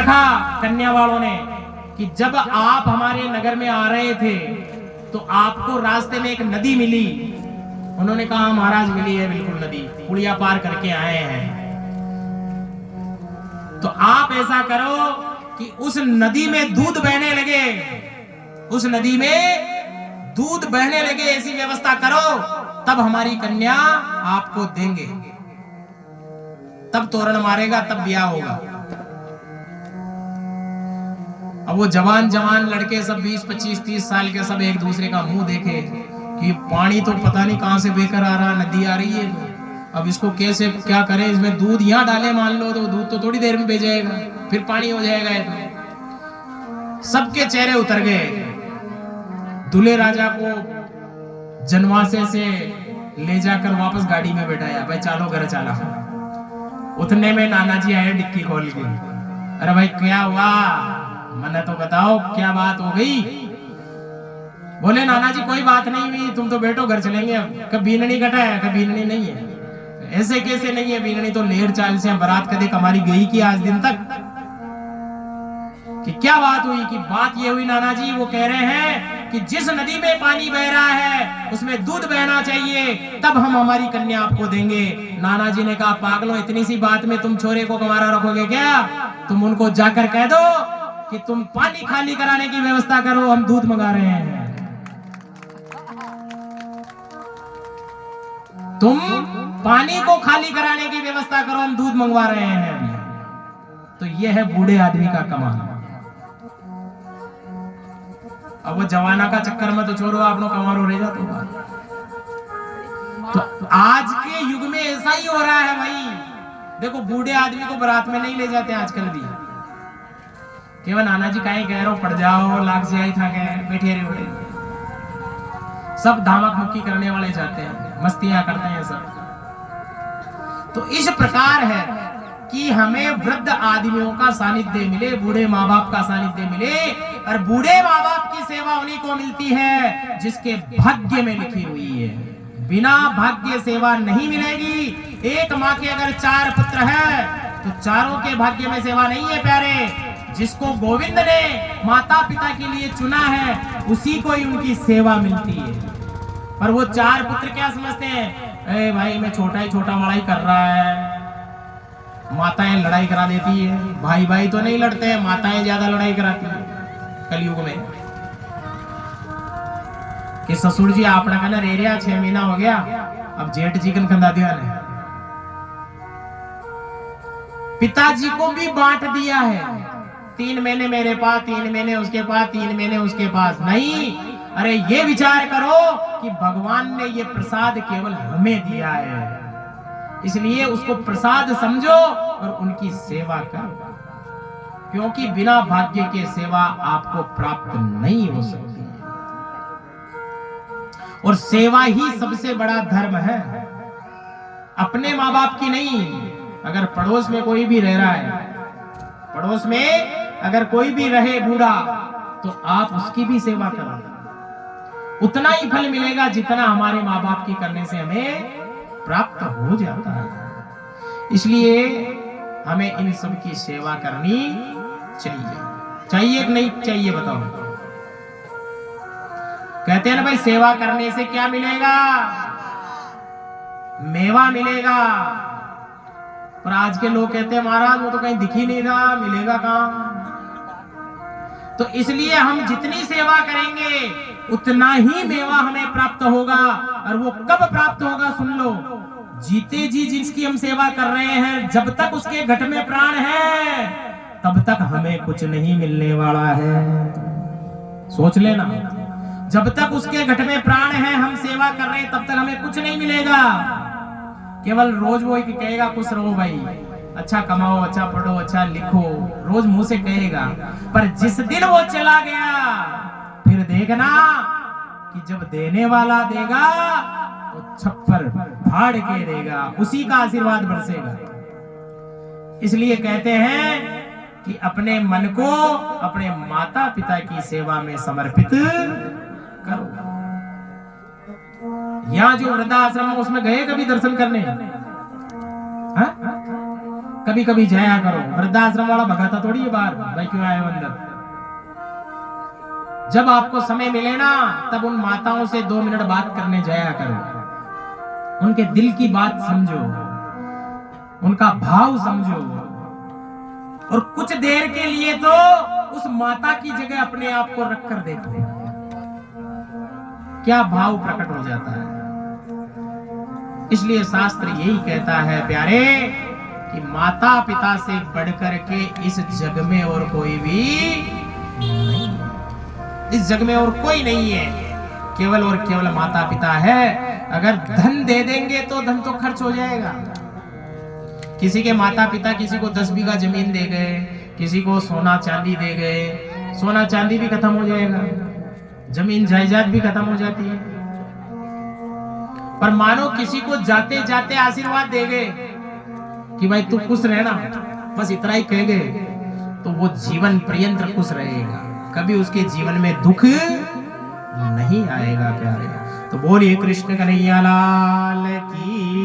रखा कन्या वालों ने कि जब आप हमारे नगर में आ रहे थे तो आपको रास्ते में एक नदी मिली। उन्होंने कहा महाराज मिली है बिल्कुल नदी, पुड़िया पार करके आए हैं। तो आप ऐसा करो कि उस नदी में दूध बहने लगे, उस नदी में दूध बहने लगे, ऐसी व्यवस्था करो, तब हमारी कन्या आपको देंगे, तब तोरण मारेगा, तब ब्याह होगा। अब वो जवान जवान लड़के सब 20, 25, 30 साल के सब एक दूसरे का मुंह देखे कि पानी तो पता नहीं कहां से बेकर आ रहा, नदी आ रही है, अब इसको कैसे क्या करें, इसमें दूध यहां डाले मान लो तो दूध तो थोड़ी देर में भेजेगा, फिर पानी हो जाएगा। तो सबके चेहरे उतर गए। दूल्हे राजा को जनवासे से ले जाकर वापस गाड़ी में बैठाया, भाई चलो घर चला। उतने में नाना जी आए डिक्की खोल के, अरे भाई क्या हुआ, मैंने तो बताओ क्या बात हो गई। बोले नाना जी कोई बात नहीं हुई, तुम तो बैठो घर चलेंगे। अब कब बीननी कटा है, कब बीननी नहीं है, ऐसे कैसे नहीं है बीननी, तो लेर चाल से बारात कदे हमारी गई की आज दिन तक कि क्या बात हुई। कि बात ये हुई नाना जी, वो कह रहे हैं कि जिस नदी में पानी बह रहा है उसमें दूध बहना चाहिए, तब हम हमारी कन्या आपको देंगे। नाना जी ने कहा पागलों, इतनी सी बात में तुम छोरे को कुंवारा रखोगे क्या? तुम उनको जाकर कह दो कि तुम पानी खाली कराने की व्यवस्था करो, हम दूध मंगा रहे हैं। तुम पानी को खाली कराने की व्यवस्था करो, हम दूध मंगवा रहे हैं। तो यह है बूढ़े आदमी का कमाल। अब वो जवाना का चक्कर में तो छोड़ो, आप लोग कमारो रह जाते हो। तो आज के युग में ऐसा ही हो रहा है भाई। देखो बूढ़े आदमी को बारात में नहीं ले जाते आजकल भी, केवल नाना जी कहीं कह रहे हो पड़ जाओ, लाख से आई था बैठे रहे, सब धामक मुक्की करने वाले जाते हैं, मस्तियां करते हैं सब। तो इस प्रकार है कि हमें वृद्ध आदमियों का सानिध्य मिले, बूढ़े माँ बाप का सानिध्य मिले। और बूढ़े माँ बाप की सेवा उन्हीं को मिलती है जिसके भाग्य में लिखी हुई है, बिना भाग्य सेवा नहीं मिलेगी। एक माँ के अगर 4 पुत्र है तो चारों के भाग्य में सेवा नहीं है प्यारे। जिसको गोविंद ने माता पिता के लिए चुना है उसी को ही उनकी सेवा मिलती है। पर वो 4 पुत्र क्या समझते हैं, अरे भाई मैं छोटा ही छोटा लड़ाई कर रहा है, माताएं लड़ाई करा देती है। भाई भाई तो नहीं लड़ते हैं, माताएं ज्यादा लड़ाई कराती है कलयुग में। कि ससुर जी आपने कहना रे रहा 6 महीना हो गया, अब जेठ जी कन कंधा दिया ने, पिताजी को भी बांट दिया है, 3 महीने मेरे पास, 3 महीने उसके पास, 3 महीने उसके पास। नहीं, अरे ये विचार करो कि भगवान ने ये प्रसाद केवल हमें दिया है, इसलिए उसको प्रसाद समझो और उनकी सेवा करो, क्योंकि बिना भाग्य के सेवा आपको प्राप्त नहीं हो सकती। और सेवा ही सबसे बड़ा धर्म है, अपने माँ बाप की नहीं। अगर पड़ोस में कोई भी रह रहा है, पड़ोस में अगर कोई भी रहे बूढ़ा, तो आप उसकी भी सेवा करो, उतना ही फल मिलेगा जितना हमारे माँ बाप की करने से हमें प्राप्त हो जाता है। इसलिए हमें इन सब की सेवा करनी चाहिए। चाहिए कि नहीं चाहिए बताओ? कहते हैं ना भाई, सेवा करने से क्या मिलेगा? मेवा मिलेगा। पर आज के लोग कहते हैं महाराज वो तो कहीं दिख ही नहीं रहा, मिलेगा कहां? तो इसलिए हम जितनी सेवा करेंगे उतना ही मेवा हमें प्राप्त होगा। और वो कब प्राप्त होगा सुन लो, जीते जी जिसकी हम सेवा कर रहे हैं, जब तक उसके घट में प्राण है तब तक हमें कुछ नहीं मिलने वाला है। सोच लेना, जब तक उसके घट में प्राण है हम सेवा कर रहे हैं तब तक हमें कुछ नहीं मिलेगा। केवल रोज वो कहेगा खुश रहो भाई, अच्छा कमाओ, अच्छा पढ़ो, अच्छा लिखो, रोज मुंह से कहेगा। पर जिस दिन वो चला गया फिर देखना कि जब देने वाला देगा तो छप्पर फाड़ के देगा, उसी का आशीर्वाद बरसेगा। इसलिए कहते हैं कि अपने मन को अपने माता पिता की सेवा में समर्पित करो। यहाँ जो वृद्धाश्रम उसमें गए कभी दर्शन करने? कभी कभी जाया करो। वृद्धाश्रम वाला भगाता थोड़ी है बाहर, भाई क्यों आए हो अंदर। जब आपको समय मिले ना, तब उन माताओं से 2 मिनट बात करने जाया करो। उनके दिल की बात समझो, उनका भाव समझो, और कुछ देर के लिए तो उस माता की जगह अपने आप को रखकर देखो, क्या भाव प्रकट हो जाता है। इसलिए शास्त्र यही कहता है प्यारे कि माता पिता से बढ़कर के इस जग में और कोई भी नहीं, इस जग में और कोई नहीं है, केवल और केवल माता पिता है। अगर धन दे देंगे तो धन तो खर्च हो जाएगा। किसी के माता पिता किसी को 10 बीघा जमीन दे गए, किसी को सोना चांदी दे गए, सोना चांदी भी खत्म हो जाएगा, जमीन जायदाद भी खत्म हो जाती है। पर मानो किसी को जाते जाते आशीर्वाद दे गए कि भाई तू खुश रहना, बस इतना ही कह गए, तो वो जीवन पर्यंत खुश रहेगा, कभी उसके जीवन में दुख नहीं आएगा प्यारे। तो बोलिए कृष्ण कन्हैया लाल की।